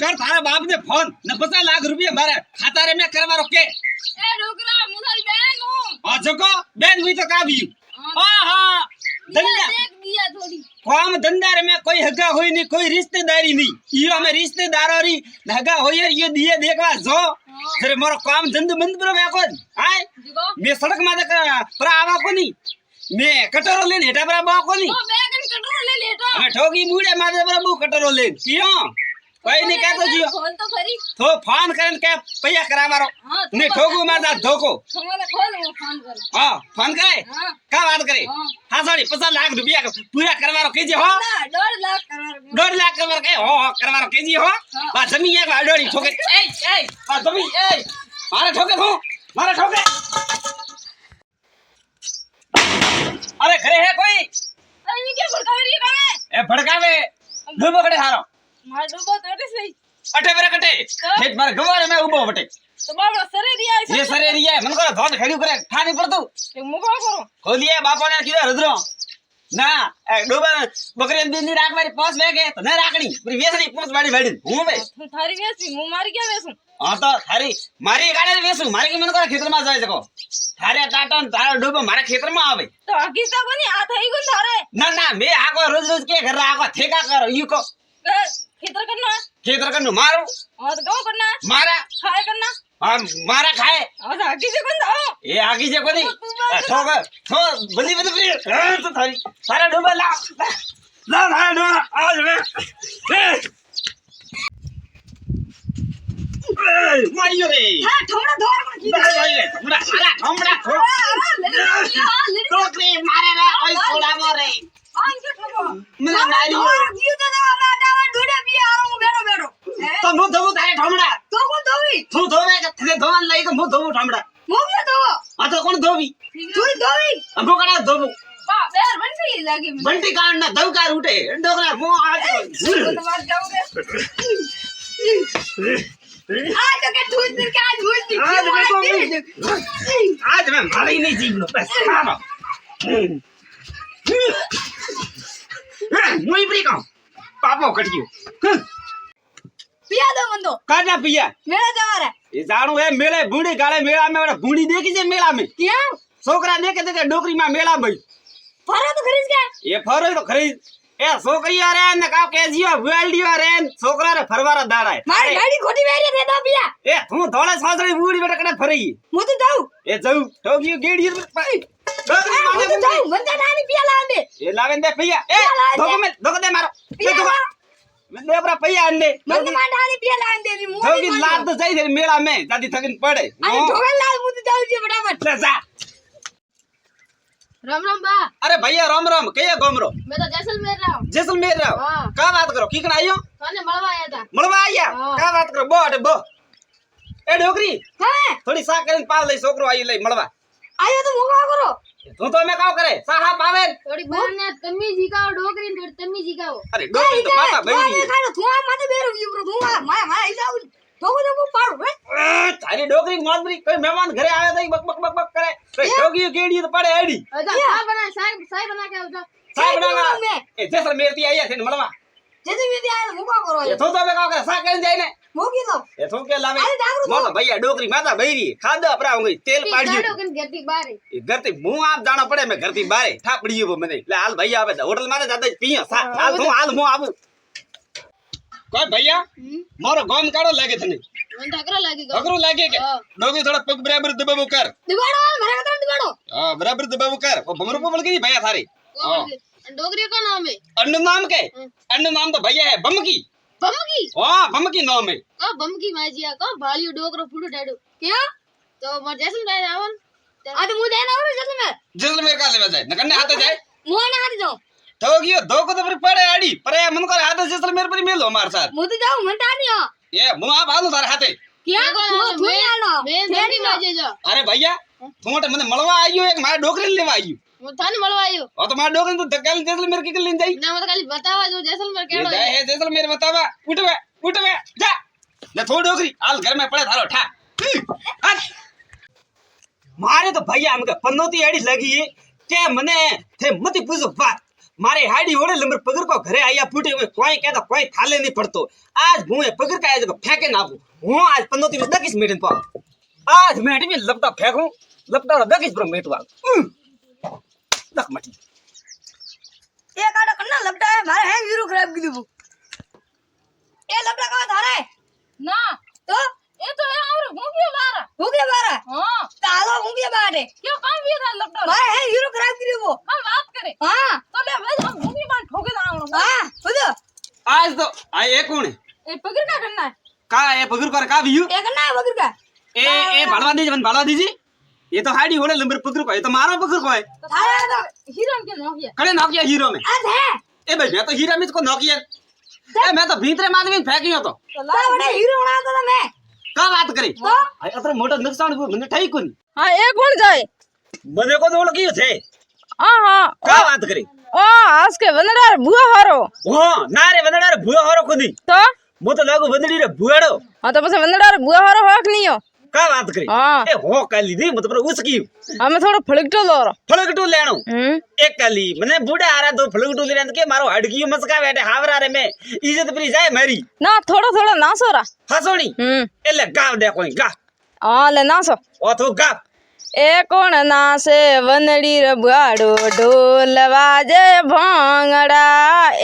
कर थारा बाप ने फोन न 50 लाख रुपया मारे खाता रे में करवारो के ए डोकरा मुसारी बहन हूं आ जको बेन हुई तो का भी हां धंधा देख दिया थोड़ी काम धंधा रे में कोई हगा होई नहीं कोई रिश्तेदारी नहीं यो में रिश्तेदारो री हगा होई ये दिए देखवा जो फिर मोर काम धंधो बंद पर वे कोन आय मैं सड़क में पर आवा को नहीं मैं कटोरो लेने हेटा पर बा को नहीं ओ बैगन कटोरा ले लेटो मैं ठोगी बूढ़े माथे पर बू कटोरो ले क्यों कोई नहीं कहतो जियो खोल तो खरी तो फोन करन के पैया करावारो हां ने ठोगू मार धोको तुम्हारे खोल वो फोन कर हां फोन करे हां का बात करे हां साड़ी 50 लाख रुपया पूरा करवारो कीजे हो 1.5 लाख करवारो 1.5 लाख करवारो के हो करवारो कीजे हो बा जमी एक अडोड़ी ठोके ए बा जमी ए मारे ठोके हो मारे ठोके अरे खरे है कोई अरे क्या भड़कावे री कावे ए भड़कावे डूबो कटे हारो मार डूबो तो सही अटे बेरे कटे खेत मारे गवारे में उबो बटे तो बाबा सरे रिया ये सरे रिया मन को धोन खड़ी करे ठानी पड़तू के मुको करो खोलिए बापा ने कीधर रुद्रो ना डूबा बकरी दिन दिन राख मारी पास ले गए तो न राखड़ी पूरी वेसड़ी पास बाड़ी बाड़ी हूं बे तुम थारी वेसी मु मारी क्या वेसू हां तो थारी मारी गाड़े वेसू मारे के मन को खेतर में जाय सको थारे टाटन थारे डूबो मारे खेतर में आवे तो हकीकत कोनी आ थई गुन थारे ना ना मैं आको रोज रोज के घर आको ठेका करो यू को खेतर करना खेतर कनु मारो और तो गाँव करना मारा खाए करना हां मारा खाए और आगे से कौन जाओ ए आगी जे कोनी ठोक ठो बंदी बंदी तो थारी सारा डूबा ला ना डूबा आज में मारियो रे हां ठोड़ा धोर को की रे ठोड़ा सारा ठोमड़ा ठो टोकरी मारे रे ओई छोड़ा मोरे आन के ठोको मैं मारियो दियो तो दावा ढूंढे भी आ रहा हूं बैठो बैठो तो मु धो थारे ठोमड़ा तो कौन धोवी तू धोवे थे धोवन लई को मु धो ठोमड़ा मुंह में धो आ तो कौन धोवी तू धोवी हमको कड़ा धोबू बा बेर बन गई लागे मैं बंटी कान ना दव का रूटे डोकरा मु आज तो बात जाओगे आज तो के ठूस दिन के आज मैं मारी नहीं जीवनो बस खानो मुई प्री का पापो कटियो पिया दो बंदो काना पिया मेरा जवार है ये जाणू है मेले बूढ़ी गाले मेला में बड़ा बूढ़ी देखी जे मेला में क्या छोकरा देखे देखे डोकरी में मेला में फरा तो खरीद के ये फरो तो खरीद ए छोकरी आ रे न का के जियो वेल्डियो रे छोकरा रे फरवारा दाड़ा है मारी गाड़ी खोटी वेरी दे दो पिया ए तू धोले सासरी बूढ़ी बेटा कने फरई मु तो जाऊ ए जाऊ ठोकियो गेड़ी डोकरी मु माने तो जाऊ मन तो नानी पिया लांदे ये लावें दे पिया ए धोको दे मारो ए धोको मैं दे अपना पिया अंडे मन तो नानी पिया लांदे नी मु ठोकी लात तो जाई थे मेला में दादी थकिन पड़े अरे ठोकन लाल मु तो जाऊ जी फटाफट ले जा राम राम बा अरे भैया राम राम कहिया गोमरो मैं तो जैसलमेर रहा हूं जैसलमेर रहो हां का बात करो की कन आयो थाने मलवा आया था मलवा आया का बात करो बो अटे बो ए डोकरी हां थोड़ी सा करिन पाव ले छोकरो आई ले मलवा आयो तो मुका करो तू तो मैं काव करे साहा पावे थोड़ी बहन ने तमीज सिखाओ डोकरी ने थोड़ी तमीज सिखाओ अरे डोकरी तो माता बैठी मैं खानो तू माथे बेरो ये ब्रो तू मैं हिसाब तो पाड़ो है थारी डोकरी मोदरी कोई मेहमान घरे आवे तो बक बक बक बक करे तो डोगी गेड़ी तो पड़े एडी अच्छा साहब बना साहब बना के उठा साहब बना ए जैसलमेर ती आया थे मलवा जैसे भी आया मुका करो ये तो मैं काव करे सा करिन जाई ने मोगी दो ये तो के लावे मोला भैया डोकरी माता बैरी खादा अपरा होगी तेल पाड़ियो डोकन गति बारे ये घरती मुंह आप जाना पड़े मैं घरती बारे ठापड़ियो वो मैंने ले हाल भैया आवे होटल माने जाते पियो सा हाल तू हाल मु आबू कोई भैया मोरो गम काड़ो लागे थने मन ठाकरा लागेगा अगरो लागे के डोगी थोड़ा पग बराबर दबाबो कर दिवाड़ो मेरे का दिवाड़ो हां बराबर दबाबो कर ओ भमरू को बोल के भैया थारे हां डोगरी का नाम है अन्नू नाम के अन्नू नाम तो भैया है बमकी हां बमकी नाम है का बमकी माजिया का भालियो डोगरो फुडो डाडो क्या तो म जैसलमेर आवन आ तो मु देना और जैसलमेर का लेवा जाए नकन्ने हाथ जाए मु ना हाथ जाओ ठोगियो धोको तो पड़े आड़ी पर मन को हाथ जैसलमेर पर मिलो हमारे साथ मु तो जाऊ मन तानी हो ये मुंह आप आलो थारे हाथे क्या तू आलो मैं जल्दी माजे जा अरे भैया तुमटे मने मलवा आइयो एक मार डोकरी लेवा आइयो मु थाने मलवा आयो और तो मार डोकरी तो धक्का जैसलमेर के लेन जाई ना मत खाली बतावा जो जैसलमेर केड़ो है ये जैसलमेर बतावा उठवे जा ले थोड़ी डोकरी हाल घर में पड़े थारो ठा मारे तो भैया हमके पन्नोती एड़ी लगी के मने थे मती पूछो बात मारे हाडी होड़े लंबर पगर को घरे आया फूटे हुए कोई कहता कोई थाले नहीं पड़तो आज भूए पगर का आज फेंके नाखू हूं आज 15 10 मिनट पा आज मिनट में लपटा फेंकू लपटा 10 पर मिनट वाल दक मटी एक आड़ा कन्ना लपटा है मारे है हीरो खराब की दू ए लपटा का थारे ना तो ये तो है और भूखे बारा हां तालो भूखे बारे क्यों काम भी था लपटा मारे है हीरो खराब की वो हम बात करे हां तो ले भाई हम भूखे बार ठोके दांगो हां बुझो आज तो आ ये कौन है ए पकड़ का करना है का ये पगर कर का बियू ए करना है पकड़ का ए भाड़वा दीजिए मन भाड़वा दीजिए ये तो हाडी होड़े लंबर पगर को है तो मारो पगर को है थारे तो हीरो के नोकिया कड़े नोकिया हीरो में आज है ए भाई मैं तो हीरा में को नोकिया ए मैं तो भीतरे मादमी फेंकी हो तो बड़े हीरो बना तो मैं का बात करी भाई अतर मोटा नुकसान को મને ઠઈ કોની हाँ एक कौन जाए મને કો દોળ કયો છે हाँ हाँ का बात करी ओ आज के वनडार बुआ हारो हो ना रे વંદડાર ભૂયો હારો કોની तो મો તો લાગુ વંદડી રે ભૂયાડો हाँ तो बस वनडार बुआ हारो होक नहीं हो का बात करी हाँ ए हो काली दी मतलब उसकी हमें थोड़ा फड़कटो लो ફળગટુ લેણો એક કાલી મને બુડા હારા તો ફળગટુ લેને કે મારો હડકીયો મસકા બેઠે હાવરા રે મે ઇજ્જત પરી જાય મારી ना थोड़ा थोड़ा नासो रा હસોણી એટલે ગાવ દે કોઈ ગા हाँ ले नासो ઓથો ગાવ ए कौन नासे वनडी रे बुआड़ो ढोल बाजे भांगड़ा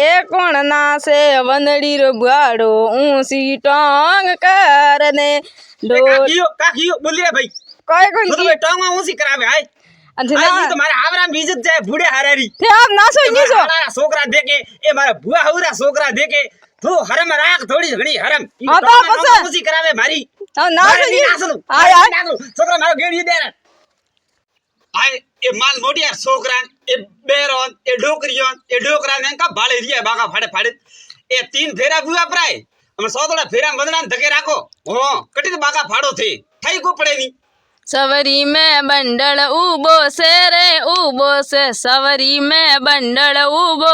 ए कौन नासे वनडी रे बुआड़ो ऊंची टांग करने ढोल કાકીયો બોલી રે ભાઈ कोई कोई તો ભાઈ ટાંગા ઊંચી કરાવે આય अच्छा આ તો મારા હાવરા માં ઇજ્જત જાય બુડે હારારી थे आप नासो ही नहीं सो મારા છોકરા દેકે એ મારા ભુવા હવરા છોકરા દેકે તું હરમ રાખ થોડી ઘણી હરમ હા તો પછી ઊંચી કરાવે મારી हाँ नासो ही નાસલું आय आय છોકરા મારો ગેડી દે આય એ માલ મોટી યાર છોકરા એ બેરોન એ ડોકરીઓન એ ડોકરા ને કા ભાળે રીયા બાગા ફાડે ફાડે એ तीन फेरा बुआ પરાય અમે સોતડા ફેરા બંદડા ધકે રાખો હો કટી તો બાગા ફાડો થઈ થઈ કો પડે ની सवरी में बंडल उबो से सवरी में बंडल उबो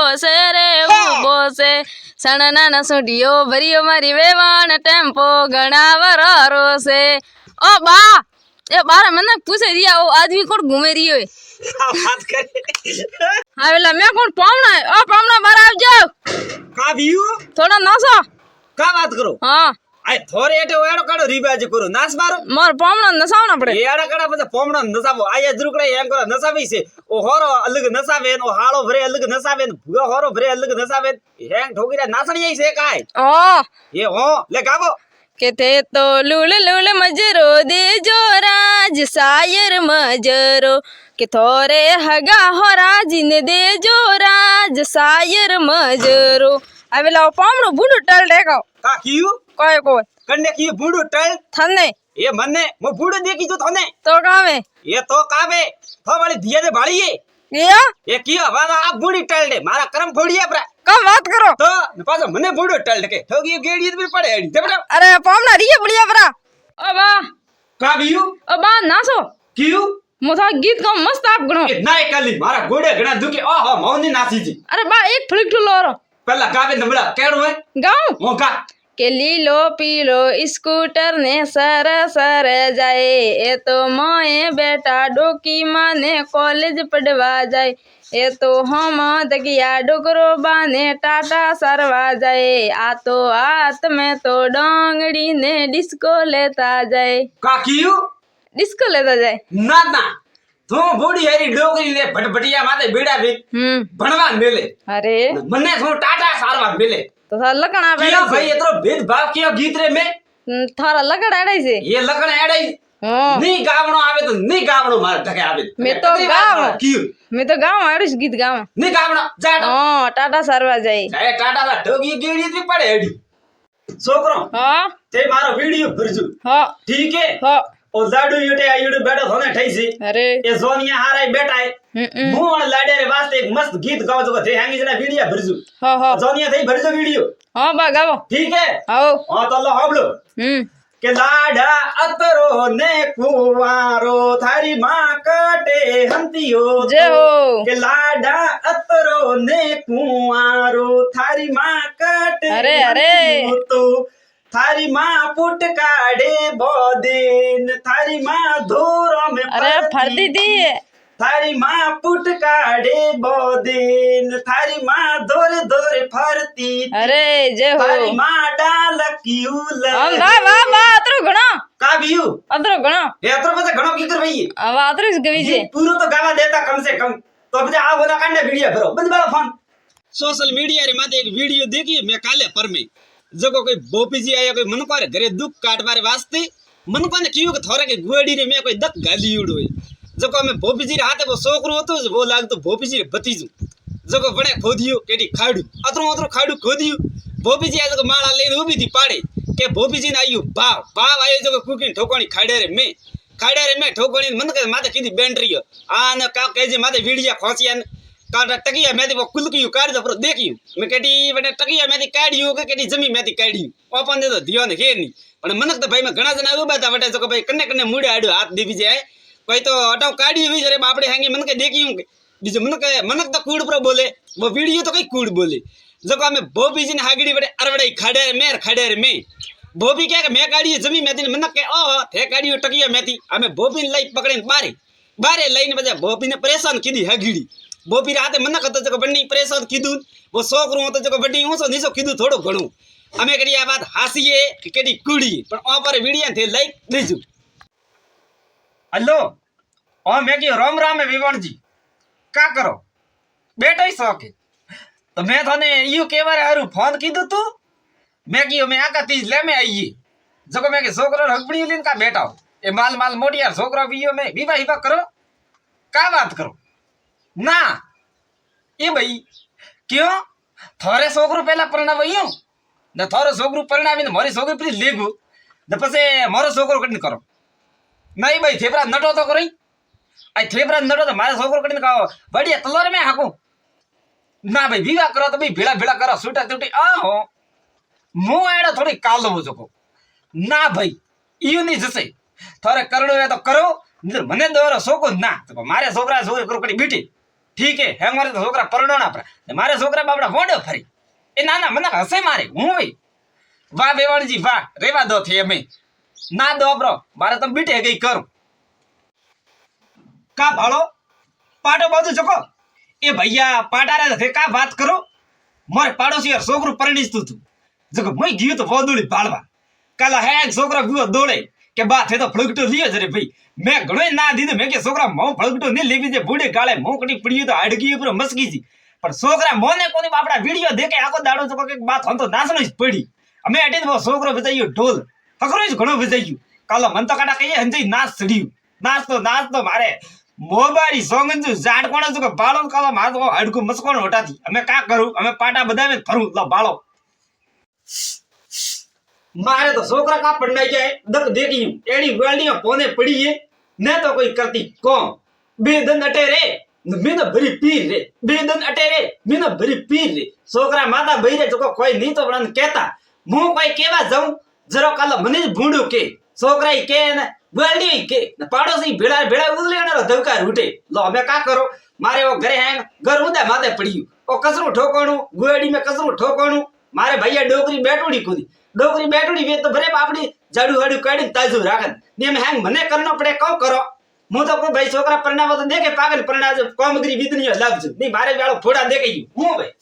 से सणना न सुडियो भरियो मारी वेवान टेम्पो घना वरारो से ओ बा ए बार मने पूछे रिया ओ आदमी कोण घूमे रियो है बात करे हावेला मैं कोण पावना है ओ पावना बार आ जाओ का बियू थोड़ा नासो का बात करो हां आय थोरे एटे ओयाडो काडो रिबाज करो नास मारो मोर पावना नसावना पड़े एड़ा काडा पछे पोमणो नसावो आय अजरुकड़े एम करो नसावी छे ओ होरो अलग नसावे ओ हाळो भरे अलग नसावे भुआ होरो भरे अलग नसावे हेंग ठोकीरा नासणी आई छे काय ओ ये हो ले गावो के थे तो लूल लूल मजरो दे जो राज सायर मजरो के थोरे हगा हो राज ने दे जो राज सायर मजरो अबेला पामड़ो बूढ़ो टल देखो का कियो कोई कोई कन्ने की बूढ़ो टल थने ये मन्ने मो बूढ़ो देखी जो थने तो कावे ये तो कावे थो वाली दिया दे भाड़ीए ये कियो वाला आप बूढ़ी टल दे मारा कर्म फोड़िए पर कम बात करो तो पाछो मने बूढ़ो टल दे ठोगी गेड़ी पे पड़े हेडी दे बेटा अरे पामना रिये बढ़िया बरा ओ बा का बियू ओ बा नासो कियो मोथा गीत का मस्त आप गणो ए नाय काली मारा गोड़े घणा दुखे ओहो मौनी नासी जी अरे बा एक फलिक ठुलो रो पहला गावे नबड़ा केड़ो है गाऊं हो का के लीलो पीलो स्कूटर ने सर सर जाए ये तो मोए बेटा डोकी माने कॉलेज पढ़वा जाए ये तो हम तकिया डोकरो बाने टाटा सरवा जाए आ तो हाथ में तो डोंगड़ी ने डिस्को लेता जाए का कियो डिस्को लेता जाए ना ना तू बूढ़ी हेरी डोकरी ले भटभटिया माते बेड़ा भी भणवा मिले अरे मने तू टाटा सारवा मिले तो थारा लकड़ा किया भाई इतरो भेदभाव कियो गीत रे में थारा लकड़ा एड़ाई से ये लकड़ एड़ाई हां नी गावणो आवे तो नी गावणो मार ढके आवे मैं तो गाव कियो मैं तो गाव आड़ीस गीत गाव नी गावणो जा हां टाटा सरवा जाए जाए टाटा दा ठोगी गेड़ी भी पड़े हेडी छोकरो हां ते मारो वीडियो भरजू हां ठीक है हां ओ लाडू यूटे आयुडे बैठो थने ठई सी अरे ए जोनिया हारे बैठा है मुंह लाडे रे वास्ते एक मस्त गीत गाव जो थे हैंगी जना वीडियो भरजू हां हां जोनिया थई भरजो वीडियो हां बा गावो ठीक है आओ हां तो लो हबलो के लाडा अतरो ने कुवारो थारी मां कटे हंतियो जय हो के लाडा अतरो ने कुवारो थारी मां कटे अरे अरे तो थारी माँ पुट काढ़े बोदिन थारी माँ धोरो में अरे फरदी दी થારી માં પુટ કાઢે બોદીન થારી માં દોરે દોરે ફરતી અરે જય હો થારી માં ડાલક્યું આમ વાહ વાહ વાહ અતરો ઘણો કાવ્યું અતરો ઘણો એ અતરો પછી ઘણો કીધું ભાઈ હવે અતરો જ ગવી છે પૂરું તો ગાવા દેતા કમ સે કમ તો પછી આ બધા કાંડે વિડિયો ભરો બંધ બાળો ફોન સોશિયલ મીડિયા રે માથે એક વિડિયો દેખી મેં કાલે પરમે જગો કોઈ બોપીજી આયા કોઈ મન કરે ઘરે દુખ કાટવારે વાસ્તે મન કોને કીયું કે થોરે કે ગોડી રે મે કોઈ દક ગાલી ઉડો જગો અમે ભોપીજી રે હાથે વો છોકરો હતો જ વો લાગતો ભોપીજી રે ભતીજું જગો વણે ખોદિયો કેડી ખાડું અતરો ખાડું ખોદિયું ભોપીજી આ જગો માળા લઈને ઊભી થી પાડે કે ભોપીજી ને આયું ભાવ આયો જગો કુકીને ઠોકણી ખાડે રે મે ઠોકણી મન કે માથે કીધી બેન્ડરીયો આ ને કા કેજે માથે વીડિયા ખોસિયા ને કાઢા ટકિયા મેથી વો કુલકીયું કાઢ દો દેખ્યું મે કેડી વડે ટકિયા મેથી કાઢ્યું કે કેડી જમી મેથી કાઢ્યું ઓપન દે તો ધ્યાન હે ની પણ મનક તો ભાઈ મે ઘણા જણા ઉભા હતા વટે તો ભાઈ કને મૂડે આડ્યો હાથ દેવી જાય કોઈ તો અટાવ કાઢ્યું વી જરે આપણે હાંગી મન કે દેખ્યું બીજો મનક તો કૂડ પર બોલે વો વિડિયો તો કઈ કૂડ બોલે જકો અમે ભોપીજી ને હાગડી વડે અરવડાઈ ખાડે રે મે ભોપી કે મે કાઢી જમી મેથી મનક કે ઓહો તે કાઢ્યું ટકિયા મેથી અમે ભોપીને લઈ પકડીને બારે લઈને બધા ભોપીને પરેશાન કીધી હાગડી ભોપી હાથે મનક હતો જકો બંની પરેશાન કીધું વો છોકરો હતો જકો બંની ઊંચો નીચો કીધું થોડું ઘણું અમે કડી આ વાત હાસીએ કે કેડી કુડી પણ ઓ પર વિડિયા થી લઈ લીજું હલો ઓ મે કે રામ વિવણજી કા કરો બેટો શોકે તો મેં તને ઈયું કેવારે હારું ફોન કીધું તું મેં કીધું મેં આકા તીજ લે મે આઈએ જકો મેં કે છોકરો હગબડી લઈને કા બેઠા એ માલ મોટિયાર છોકરો વિયો મે વિવાહ કરો કા વાત કરો ના એ ભાઈ ક્યો થોરે છોકરો પેલા પરણાવ્યું ને થોરો છોકરું પરણાવીને મારી છોકરી પછી લેગું ને પછી મારો છોકરો કડીને કરો નહીં ભાઈ થેપરા નટો તો કરી આ થેપરા નટો તો મારા છોકરો કડીને કહો બડિયા તલવાર મેં હાકું ના ભાઈ વિવાહ કરો તો ભાઈ ભેળા કરો છૂટા છૂટી હો હું એડો થોડી કાલો જોકો ના ભાઈ ઈયું નહીં જશે થોરે કરડો એ તો કરો મને દોરો છોકો ના તો મારે છોકરા છોકરી કરો કડી બીટી ઠીક હે હે મારે તો છોકરા પરણો ના પડે મારે છોકરા બાપડા વોડો ફરી એ ના મને હસે મારે હું ભાઈ વાહ બેવાણજી વાહ રેવા દો થી અમે ના દો બ્રો મારે તમે બીટે ગઈ કરું કા ભાળો પાટો બાજુ ચકો એ ભૈયા પાટારા થે કા વાત કરો મારે પાડોશી યાર છોકરું પરણીસ્તું તું જકો મય ગયો તો વોદુડી ભાળવા કાલા હે છોકરો ગયો દોડે કે બા થે તો ફળગટો લીયો જરે ભાઈ મેં ઘણો ના દીધું મેં કે છોકરા મો ફળગટો ને લેવી જે બુડે ગાળે મોકડી પડ્યું તો હાડકી ઉપર મસ્કી જી પણ છોકરા મોને કોની બાપડા વિડિયો દેખે આખો દાડો ચકો કે બાત હંતો નાસનો જ પડી અમે અડીને વો છોકરો બજાયો ઢોલ ફકરો જ ઘણો બજાયું કાલો મન તો કાડા કહીએ હંજઈ નાસ ચડ્યું નાસ્તો મારે મોબારી સોંગંજુ જાડ કોણ જો કે બાળો કાલો મારો હાડકું મસ્કોણ હોટાથી અમે કા કરું અમે પાટા બધામે ફરું લો બાળો મારે તો છોકરા કા પડનાઈ જાય દક દેખી એડી વેલડી પોને પડી હે ને તો કોઈ કરતી કોમ બે દન અટે રે મીનો ભરી પીર રે બે દન અટે રે મીનો ભરી પીર રે છોકરા માતા બઈરે જો કોઈ નહીં તો પણ કહેતા હું કોઈ કેવા જાઉં જરો કાલો મને જ ભૂંડું કે છોકરા કે ને વેલડી કે પાડોશી ભેળા ઉદલેણારો ધવકાર ઉઠે લો અમે કા કરો મારે ઓ ઘરે હેંગ ઘર ઉદા માથે પડ્યું ઓ કસરું ઠોકણું ગુએડી મે કસરું ઠોકણું મારે ભૈયા ડોકરી બેટુડી કૂદી ડોકરી બેટુડી વે તો ભરે બાપડી જાડુ હાડુ કાઢી તાજુ રાખે ને એમ હેંગ મને કરનો પડે કહો કરો હું તો કોઈ ભાઈ છોકરા પરણાવો તો દેખે પાગલ પરણાજો કોમગરી વિદનીઓ લાવજો નહીં મારે વાળો ફોડા દેખાઈ ગયું હું ભાઈ